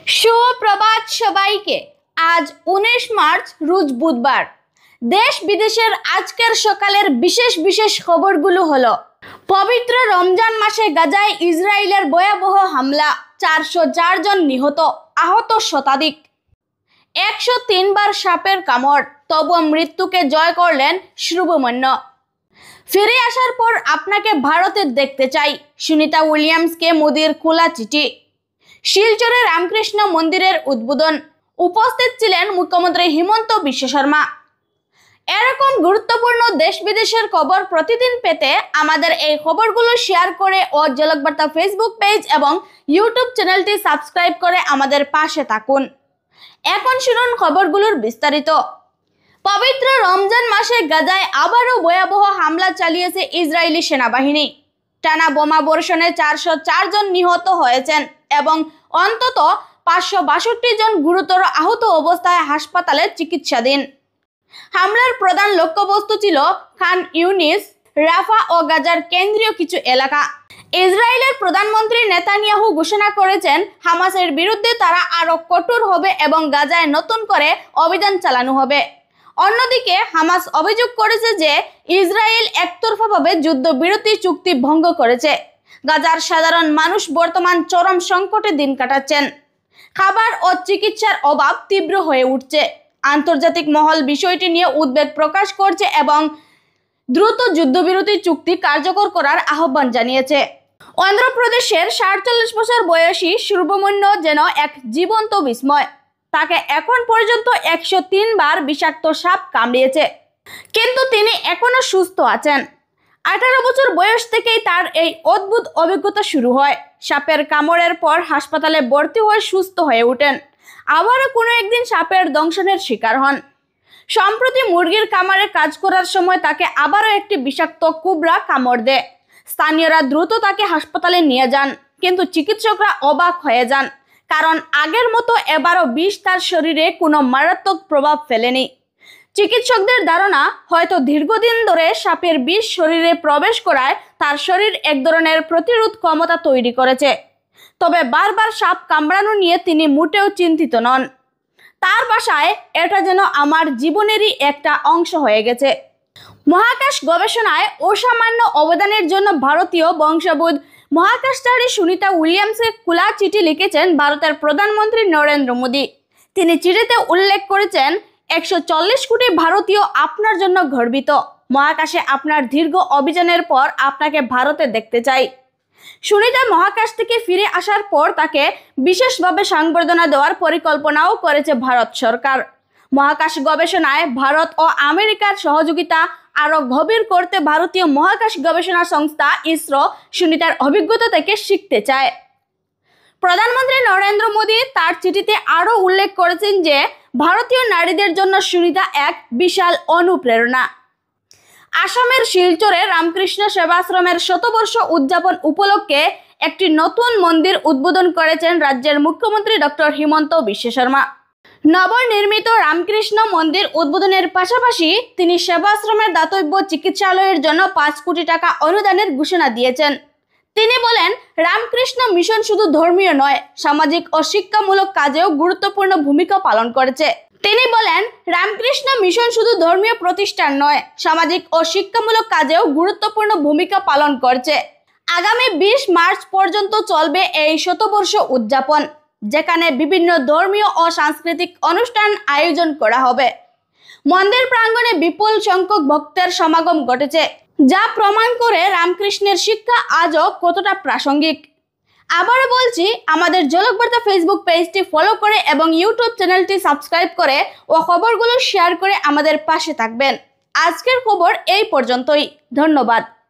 সুপ্রভাত সবাইকে। আজ 19 মার্চ রোজ বুধবার। দেশ বিদেশের আজকের সকালের বিশেষ বিশেষ খবরগুলো হলো: পবিত্র রমজান মাসে গাজায় ইসরায়েলের ভয়াবহ হামলা, 404 জন নিহত, আহত শতাধিক। 103 বার সাপের কামড়, তবুও মৃত্যুকে জয় করলেন সুব্রমণ্য। ফিরে আসার পর আপনাকে ভারতে দেখতে চাই, সুনিতা উইলিয়ামসকে মোদির খোলা চিঠি। শিলচরে রামকৃষ্ণ মন্দিরের উদ্বোধন, উপস্থিত ছিলেন মুখ্যমন্ত্রী হিমন্ত বিশ্ব শর্মা। এরকম গুরুত্বপূর্ণ দেশ বিদেশের খবর প্রতিদিন পেতে আমাদের এই খবরগুলো শেয়ার করে ও ঝলক বার্তা ফেসবুক পেজ এবং ইউটিউব চ্যানেলটি সাবস্ক্রাইব করে আমাদের পাশে থাকুন। এখন শুনুন খবরগুলোর বিস্তারিত। পবিত্র রমজান মাসে গাজায় আবারও ভয়াবহ হামলা চালিয়েছে ইসরায়েলি সেনাবাহিনী। টানা বোমা বর্ষণে 404 জন নিহত হয়েছেন এবং অন্তত 562 জন গুরুতর আহত অবস্থায় হাসপাতালে চিকিৎসাধীন। হামলার প্রধান লক্ষ্যবস্তু ছিল খান ইউনিস, রাফা ও গাজার কেন্দ্রীয় কিছু এলাকা। ইসরায়েলের প্রধানমন্ত্রী নেতানিয়াহু ঘোষণা করেছেন হামাসের বিরুদ্ধে তারা আরও কঠোর হবে এবং গাজায় নতুন করে অভিযান চালানো হবে। অন্যদিকে হামাস অভিযোগ করেছে যে ইসরায়েল একতরফাভাবে যুদ্ধবিরতি চুক্তি ভঙ্গ করেছে। গাজার সাধারণ মানুষ বর্তমান চরম সংকটে দিন কাটাচ্ছেন। খাবার ও চিকিৎসার অভাব তীব্র হয়ে উঠছে। আন্তর্জাতিক মহল বিষয়টি নিয়ে উদ্বেগ প্রকাশ করছে এবং দ্রুত যুদ্ধবিরতি চুক্তি কার্যকর করার আহ্বান জানিয়েছে। অন্ধ্রপ্রদেশের 47 বছর বয়সী সুব্রমণ্য যেন এক জীবন্ত বিস্ময়। তাকে এখন পর্যন্ত 103 বার বিষাক্ত সাপ কামড়িয়েছে, কিন্তু তিনি এখনো সুস্থ আছেন। 18 বছর বয়স থেকেই তার এই অদ্ভুত অভিজ্ঞতা শুরু হয়। সাপের কামড়ের পর হাসপাতালে ভর্তি হয়ে সুস্থ হয়ে ওঠেন। আবারও কোনো একদিন সাপের দংশনের শিকার হন। সম্প্রতি মুরগির খামারে কাজ করার সময় তাকে আবারও একটি বিষাক্ত কোবরা কামড় দেয়। স্থানীয়রা দ্রুত তাকে হাসপাতালে নিয়ে যান, কিন্তু চিকিৎসকরা অবাক হয়ে যান, কারণ আগের মতো এবারও বিষ তার শরীরে কোনো মারাত্মক প্রভাব ফেলেনি। চিকিৎসকদের ধারণা, হয়তো দীর্ঘদিন ধরে সাপের বিষ শরীরে প্রবেশ করায় তার শরীর এক ধরনের প্রতিরোধ ক্ষমতা তৈরি করেছে। তবে বারবার সাপ কামড়ানো নিয়ে তিনি মোটেও চিন্তিত নন। তার ভাষায়, এটা যেন আমার জীবনেরই একটা অংশ হয়ে গেছে। মহাকাশ গবেষণায় অসামান্য অবদানের জন্য ভারতীয় বংশোদ্ভূত মহাকাশচারী সুনিতা উইলিয়ামসকে খোলা চিঠি লিখেছেন ভারতের প্রধানমন্ত্রী নরেন্দ্র মোদী। তিনি চিঠিতে উল্লেখ করেছেন, 140 কোটি ভারতীয় আপনার জন্য গর্বিত। মহাকাশে আপনার দীর্ঘ অভিযানের পর আপনাকে ভারতে দেখতে চাই। সুনিতা মহাকাশ থেকে ফিরে আসার পর তাকে বিশেষভাবে সংবর্ধনা দেওয়ার পরিকল্পনাও করেছে ভারত সরকার। মহাকাশ গবেষণায় ভারত ও আমেরিকার সহযোগিতা আরও গভীর করতে ভারতীয় মহাকাশ গবেষণা সংস্থা ইসরো সুনিতার অভিজ্ঞতা থেকে শিখতে চায়। প্রধানমন্ত্রী নরেন্দ্র মোদী তার চিঠিতে আরও উল্লেখ করেছেন যে ভারতীয় নারীদের জন্য সুনিতা এক বিশাল অনুপ্রেরণা। আসামের শিলচরে রামকৃষ্ণ সেবাশ্রমের শতবর্ষ উদযাপন উপলক্ষে একটি নতুন মন্দির উদ্বোধন করেছেন রাজ্যের মুখ্যমন্ত্রী ডক্টর হিমন্ত বিশ্ব শর্মা। নবনির্মিত রামকৃষ্ণ মন্দির উদ্বোধনের পাশাপাশি তিনি সেবাশ্রমের দাতব্য চিকিৎসালয়ের জন্য 5 কোটি টাকা অনুদানের ঘোষণা দিয়েছেন। তিনি বলেন, রামকৃষ্ণ মিশন শুধু ধর্মীয় নয়, সামাজিক ও শিক্ষামূলক কাজেও গুরুত্বপূর্ণ ভূমিকা পালন করেছে। তিনি বলেন, রামকৃষ্ণ মিশন শুধু ধর্মীয় প্রতিষ্ঠান নয়, সামাজিক ও শিক্ষামূলক কাজেও গুরুত্বপূর্ণ ভূমিকা পালন করছে। আগামী 20 মার্চ পর্যন্ত চলবে এই শতবর্ষ উদযাপন, যেখানে বিভিন্ন ধর্মীয় ও সাংস্কৃতিক অনুষ্ঠান আয়োজন করা হবে। মন্দির প্রাঙ্গণে বিপুল সংখ্যক ভক্তের সমাগম ঘটেছে, যা প্রমাণ করে রামকৃষ্ণের শিক্ষা আজও কতটা প্রাসঙ্গিক। আবারও বলছি, আমাদের ঝলক বার্তা ফেসবুক পেজটি ফলো করে এবং ইউটিউব চ্যানেলটি সাবস্ক্রাইব করে ও খবরগুলো শেয়ার করে আমাদের পাশে থাকবেন। আজকের খবর এই পর্যন্তই। ধন্যবাদ।